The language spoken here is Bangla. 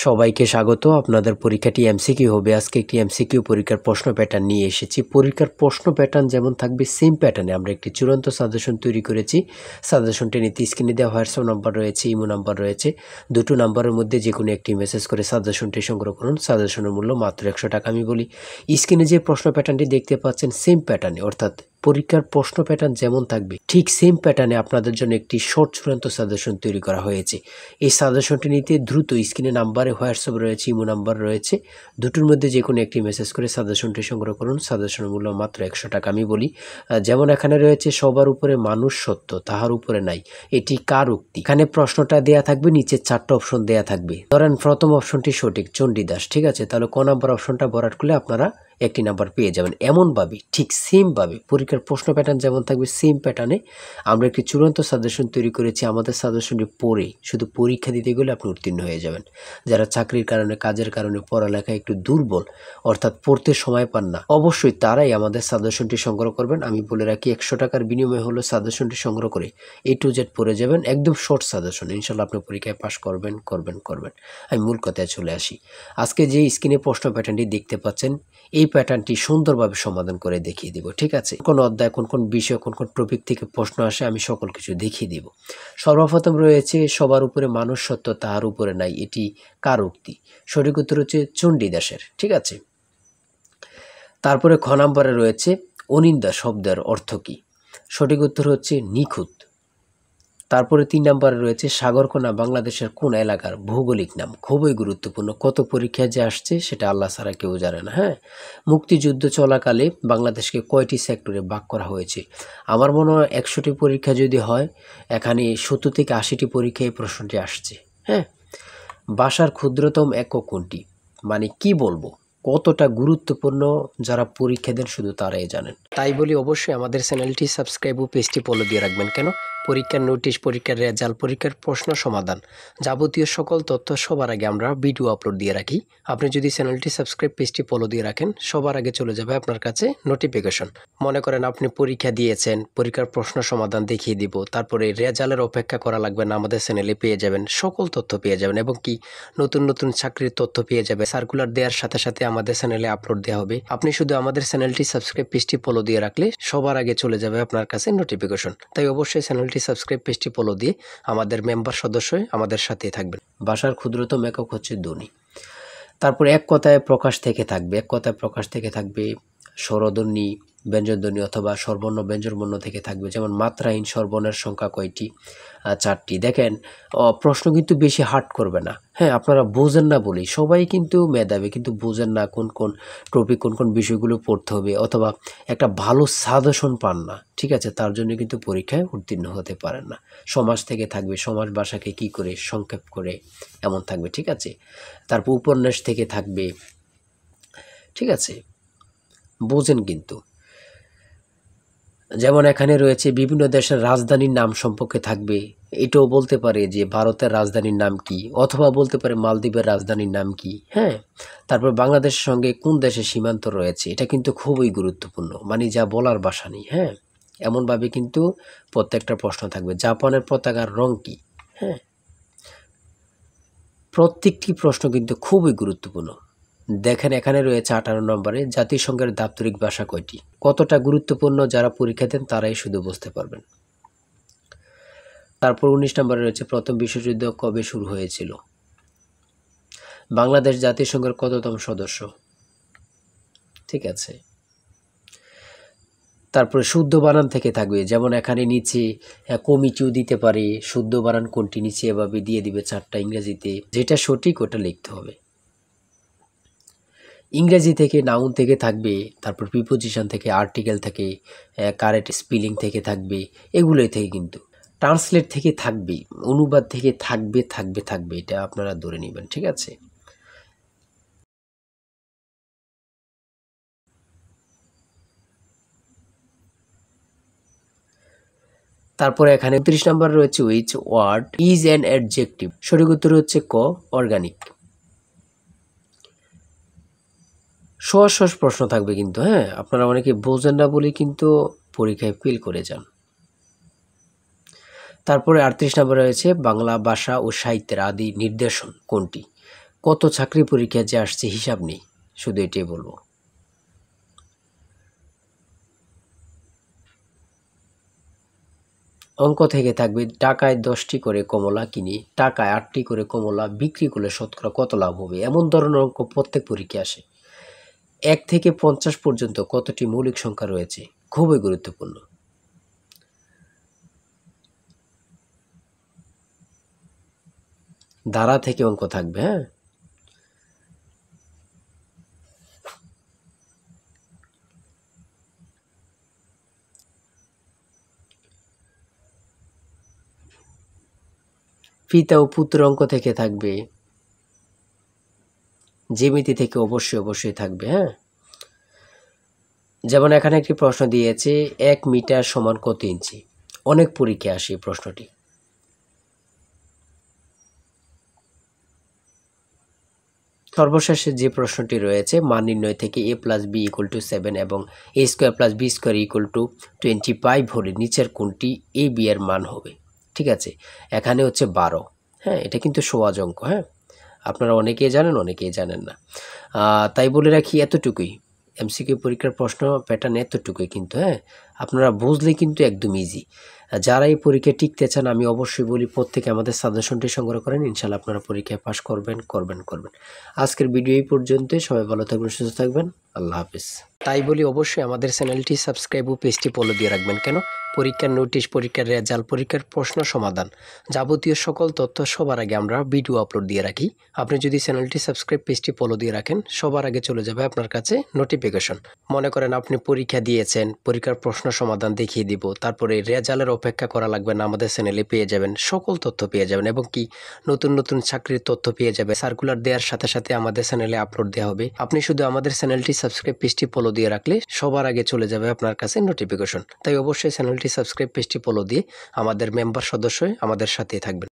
সবাইকে স্বাগত। আপনাদের পরীক্ষাটি এমসিকিউ হবে। আজকে একটি এমসিকিউ পরীক্ষার প্রশ্ন প্যাটার্ন নিয়ে এসেছি। পরীক্ষার প্রশ্ন প্যাটার্ন যেমন থাকবে সেম প্যাটার্নে আমরা একটি চূড়ান্ত সাজেশন তৈরি করেছি। সাজেশনটি নিতে স্ক্রিনে দেওয়া হোয়াটসঅ্যাপ নাম্বার রয়েছে, ইমো নাম্বার রয়েছে। দুটো নাম্বারের মধ্যে যে কোনো একটি মেসেজ করে সাজেশনটি সংগ্রহ করুন। সাজেশনের মূল্য মাত্র 100 টাকা। আমি বলি, স্ক্রিনে যে প্রশ্ন প্যাটার্নটি দেখতে পাচ্ছেন সেম প্যাটার্নে, অর্থাৎ পরীক্ষার প্রশ্ন প্যাটার্ন যেমন থাকবে ঠিক সেম প্যাটার্নে আপনাদের জন্য একটি শর্ট চূড়ান্ত সাজেশন তৈরি করা হয়েছে। এই সাজেশনটি নিতে দ্রুত স্ক্রিনে নাম্বারে হোয়াটসঅ্যাপ রয়েছে, ইমো নাম্বার রয়েছে, দুটোর মধ্যে যে কোনো একটি মেসেজ করে সাজেশনটি সংগ্রহ করুন। সাজেশনের মূল্য মাত্র 100 টাকা। আমি বলি, যেমন এখানে রয়েছে সবার উপরে মানুষ সত্য, তাহার উপরে নাই, এটি কার উক্তি? এখানে প্রশ্নটা দেয়া থাকবে, নিচে 4টা অপশন দেয়া থাকবে। ধরেন প্রথম অপশনটি সঠিক, চণ্ডীদাস, ঠিক আছে, তাহলে ক নাম্বার অপশনটা ভরাট করলে আপনারা একটি নাম্বার পেয়ে যাবেন। এমনভাবে ঠিক সেমভাবে পরীক্ষার প্রশ্ন প্যাটার্ন যেমন থাকবে সেম প্যাটার্নে আমরা একটি চূড়ান্ত সাজেশন তৈরি করেছি। আমাদের সাজেশনটি পড়ে শুধু পরীক্ষা দিতে গেলে আপনি উত্তীর্ণ হয়ে যাবেন। যারা চাকরির কারণে, কাজের কারণে, পড়ালেখায় একটু দুর্বল, অর্থাৎ পড়তে সময় পান না, অবশ্যই তারাই আমাদের সাজেশনটি সংগ্রহ করবেন। আমি বলে রাখি, 100 টাকার বিনিময়ে হলো সাজেশনটি সংগ্রহ করে A to Z পড়ে যাবেন। একদম শর্ট সাজেশন, ইনশাল্লাহ আপনি পরীক্ষায় পাশ করবেন। আমি মূল কথায় চলে আসি। আজকে যে স্ক্রিনে প্রশ্ন প্যাটার্নটি দেখতে পাচ্ছেন, এই প্যাটার্নটি সুন্দরভাবে সমাধান করে দেখিয়ে দিব, ঠিক আছে? কোন অধ্যায়, কোন কোন বিষয়, কোন কোন টপিক থেকে প্রশ্ন আসে আমি সকল কিছু দেখিয়ে দিব। সর্বপ্রথম রয়েছে সবার উপরে মানুষ সত্য, তাহার উপরে নাই, এটি কার উক্তি? সঠিক উত্তর হচ্ছে চণ্ডীদাসের, ঠিক আছে। তারপরে খ নাম্বারে রয়েছে অনিন্দা শব্দের অর্থ কী? সঠিক উত্তর হচ্ছে নিখুঁত। তারপরে 3 নাম্বারে রয়েছে সাগরকোনা বাংলাদেশের কোন এলাকার ভৌগোলিক নাম? খুবই গুরুত্বপূর্ণ, কত পরীক্ষায় যে আসছে সেটা আল্লাহ ছাড়া কেউ জানে না। হ্যাঁ, মুক্তিযুদ্ধ চলাকালে বাংলাদেশকে কয়টি সেক্টরে ভাগ করা হয়েছে? আমার মনে হয় 100টি পরীক্ষা যদি হয়, এখানে 70 থেকে 80টি পরীক্ষায় এই প্রশ্নটি আসছে। হ্যাঁ, ভাষার ক্ষুদ্রতম একক কোনটি? মানে কি বলবো, কতটা গুরুত্বপূর্ণ যারা পরীক্ষা দেন শুধু তারাই জানেন। তাই বলি, অবশ্যই আমাদের চ্যানেলটি সাবস্ক্রাইব ও পেজটি ফলো দিয়ে রাখবেন। কেন? পরীক্ষার নোটিশ, পরীক্ষার রেজাল্ট, পরীক্ষার প্রশ্ন সমাধান, যাবতীয় সকল তথ্য সবার আগে আমরা ভিডিও আপলোড দিয়ে রাখি। আপনি যদি চ্যানেলটি সাবস্ক্রাইব, পেজটি ফলো দিয়ে রাখেন, সবার আগে চলে যাবে আপনার কাছে নোটিফিকেশন। মনে করেন আপনি পরীক্ষা দিয়েছেন, পরীক্ষার প্রশ্ন সমাধান দেখিয়ে দিব, তারপরে রেজাল্টের অপেক্ষা করা লাগবে না, আমাদের চ্যানেলে পেয়ে যাবেন, সকল তথ্য পেয়ে যাবেন, এবং কি নতুন নতুন চাকরির তথ্য পেয়ে যাবে। সার্কুলার দেওয়ার সাথে সাথে আমাদের চ্যানেলে আপলোড দেওয়া হবে। আপনি শুধু আমাদের চ্যানেলটি সাবস্ক্রাইব, পেজটি ফলো দিয়ে রাখলে সবার আগে চলে যাবে আপনার কাছে নোটিফিকেশন। তাই অবশ্যই চ্যানেলটি সাবস্ক্রাইব, পেজটি ফলো দিয়ে আমাদের মেম্বার সদস্য হয়ে আমাদের সাথেই থাকবেন। ভাষার ক্ষুদ্রতম একক হচ্ছে ধ্বনি। তারপর এক কথায় প্রকাশ থেকে থাকবে, এক কথায় প্রকাশ থেকে থাকবে স্বরধ্বনি, ব্যঞ্জনধ্বনি অথবা স্বরবর্ণ ব্যঞ্জনবর্ণ থেকে থাকবে। যেমন মাত্রাহীন স্বরবর্ণের সংখ্যা কয়টি? 4টি। দেখেন, প্রশ্ন কিন্তু বেশি হার্ড করবে না। হ্যাঁ, আপনারা বোঝেন না বলেই, সবাই কিন্তু মেধাবী, কিন্তু বোঝেন না কোন কোন টপিক, কোন কোন বিষয়গুলো পড়তে হবে, অথবা একটা ভালো সাজেশন পান না, ঠিক আছে, তার জন্য কিন্তু পরীক্ষায় উত্তীর্ণ হতে পারেন না। সমাজ থেকে থাকবে, সমাজ ভাষাকে কি করে সংক্ষেপ করে, এমন থাকবে, ঠিক আছে। তারপর উপন্যাস থেকে থাকবে, ঠিক আছে, বোঝেন কিন্তু। যেমন এখানে রয়েছে বিভিন্ন দেশের রাজধানীর নাম সম্পর্কে থাকবে, এটাও বলতে পারে যে ভারতের রাজধানীর নাম কি, অথবা বলতে পারে মালদ্বীপের রাজধানীর নাম কি। হ্যাঁ, তারপর বাংলাদেশের সঙ্গে কোন দেশের সীমান্ত রয়েছে, এটা কিন্তু খুবই গুরুত্বপূর্ণ, মানে যা বলার ভাষা নেই। হ্যাঁ, এমনভাবে কিন্তু প্রত্যেকটা প্রশ্ন থাকবে। জাপানের পতাকার রং কি? হ্যাঁ, প্রত্যেকটি প্রশ্ন কিন্তু খুবই গুরুত্বপূর্ণ। দেখেন, এখানে রয়েছে 18 নম্বরে জাতিসংঘের দাপ্তরিক ভাষা কয়টি? কতটা গুরুত্বপূর্ণ যারা পরীক্ষা দেন তারাই শুধু বুঝতে পারবেন। তারপর 19 নম্বরে রয়েছে প্রথম বিশ্বযুদ্ধ কবে শুরু হয়েছিল? বাংলাদেশ জাতিসংঘের কততম সদস্য? ঠিক আছে। তারপরে শুদ্ধ বানান থেকে থাকবে, যেমন এখানে নিচে কমিটিও দিতে পারে, শুদ্ধ বানান কোনটি নিচে এভাবে দিয়ে দিবে 4টা ইংরেজিতে, যেটা সঠিক ওটা লিখতে হবে। ইংরেজি থেকে নাউন থেকে থাকবে, তারপর প্রিপোজিশন থেকে, আর্টিকেল থেকে, কারেক্ট স্পেলিং থেকে থাকবে, এগুলোই থেকে কিন্তু ট্রান্সলেট থেকে থাকবে, অনুবাদ থেকে থাকবে, এটা আপনারা ধরে নেবেন, ঠিক আছে। তারপরে এখানে 29 নম্বর রয়েছে which word is an adjective? সঠিক উত্তর হচ্ছে ক, অর্গানিক। সহজ সহজ প্রশ্ন থাকবে কিন্তু। হ্যাঁ, আপনারা অনেকে বোঝেন না বলে কিন্তু পরীক্ষায় ফেল করে যান। তারপরে 38 নম্বরে রয়েছে বাংলা ভাষা ও সাহিত্যের আদি নিদর্শন কোনটি? কত চাকরি পরীক্ষা যে আসছে হিসাব নেই, শুধু এটাই বলবো। অঙ্ক থেকে থাকবে টাকায় 10টি করে কমলা কিনি, টাকায় 8টি করে কমলা বিক্রি করলে শতকরা কত লাভ হবে, এমন ধরনের অঙ্ক প্রত্যেক পরীক্ষায় আসে। 1 থেকে 50 পর্যন্ত কতটি মৌলিক সংখ্যা রয়েছে, খুবই গুরুত্বপূর্ণ। ধারা থেকে অঙ্ক থাকবে। হ্যাঁ, পিতা ও পুত্র অঙ্ক থেকে থাকবে, জ্যামিতি থেকে অবশ্যই থাকবে। হ্যাঁ, যেমন এখানে একটি প্রশ্ন দিয়েছে 1 মিটার সমান কত ইঞ্চি, অনেক পরীক্ষায় আসে এই প্রশ্নটি। সর্বশেষে যে প্রশ্নটি রয়েছে মান নির্ণয় থেকে a plus B equal to 7 এবং a square plus B square equal to 25 হলে নিচের কোনটি a b এর মান হবে। ঠিক আছে, এখানে হচ্ছে 12। হ্যাঁ, এটা কিন্তু সহজ অঙ্ক। হ্যাঁ, আপনারা অনেকেই জানেন, অনেকেই জানেন না। তাই বলে রাখি এতটুকুই, এমসিকিউ পরীক্ষার প্রশ্ন প্যাটার্ন এতটুকুই কিন্তু। হ্যাঁ, আপনারা বুঝলে কিন্তু একদম ইজি। যারা এই পরীক্ষায় টিকতে চান আমি অবশ্যই বলি প্রত্যেকে আমাদের সাজেশনটি সংগ্রহ করেন, ইনশাল্লাহ আপনারা পরীক্ষায় পাস করবেন। আজকের ভিডিও এই পর্যন্তই। সবাই ভালো থাকবেন, সুস্থ থাকবেন। আল্লাহ হাফিজ। তাই বলি অবশ্যই আমাদের চ্যানেলটি সাবস্ক্রাইব ও পেজটি ফলো দিয়ে রাখবেন। কেন? পরীক্ষার নোটিশ, পরীক্ষার রেজাল্ট, পরীক্ষার প্রশ্ন সমাধান, যাবতীয় সকল তথ্য সবার আগে আমরা ভিডিও আপলোড দিয়ে রাখি। আপনি যদি চ্যানেলটি সাবস্ক্রাইব, পেজটি ফলো দিয়ে রাখেন, সবার আগে চলে যাবে আপনার কাছে নোটিফিকেশন। মনে করেন আপনি পরীক্ষা দিয়েছেন, পরীক্ষার প্রশ্ন সমাধান দেখিয়ে দিব, তারপরে রেজাল্টের অপেক্ষা করা লাগবে না, আমাদের চ্যানেলে পেয়ে যাবেন, সকল তথ্য পেয়ে যাবেন এবং কি নতুন চাকরির তথ্য পেয়ে যাবে। সার্কুলার দেওয়ার সাথে সাথে আমাদের চ্যানেলে আপলোড দেওয়া হবে। আপনি শুধু আমাদের চ্যানেলটি সাবস্ক্রাইব, পেজটি ফলো দিয়ে রাখলে সবার আগে চলে যাবে আপনার কাছে নোটিফিকেশন। তাই অবশ্যই চ্যানেলটি সাবস্ক্রাইব, পেজটি ফলো দিয়ে আমাদের মেম্বার সদস্য হয়ে আমাদের সাথেই থাকবেন।